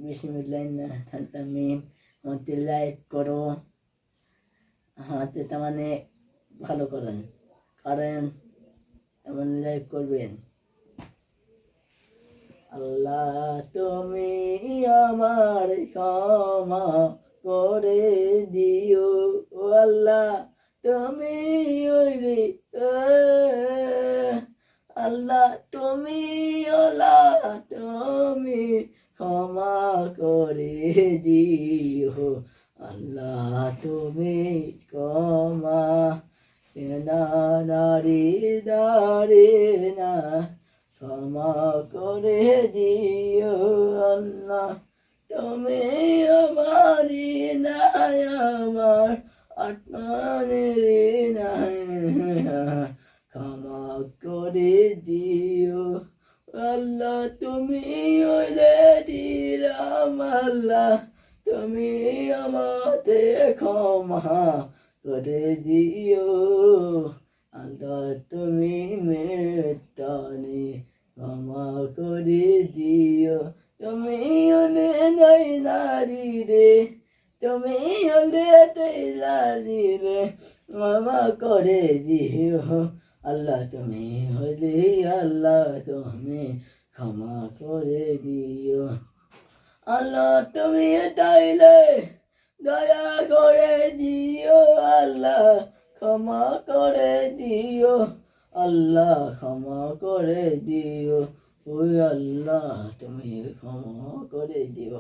বিসমিল্লাহির আমাকে লাইক করো, আমাকে তার মানে ভালো করেন তেমন লাইক করবেন। আল্লাহ তুমি আমার ক্ষমা করে দিও, ও আল্লাহ তুমি আল্লাহ তুমি তুমি ক্ষমা করে দিও, আল্লাহ তুমি ক্ষমা নারী দাঁড়ে না ক্ষমা করে দিও, আল্লাহ তুমি আমারই নাই আমার আত্মানের নাই ক্ষমা করে দিও, আল্লাহ তুমি দিলাম, আল্লাহ তুমি আমাকে ক্ষমা করে দিও, আল্লাহ তুমি মেটানে ক্ষমা করে দিও, তুমি নাই নারী রে, তুমি নারী রে ক্ষমা করে দিও, আল্লাহ তুমি আল্লাহ তুমি ক্ষমা করে দিও, আল্লাহ তুমি তাইলে দয়া করে দিও, আল্লাহ ক্ষমা করে দিও, আল্লাহ ক্ষমা করে দিও, ওই আল্লাহ তুমি ক্ষমা করে দিও।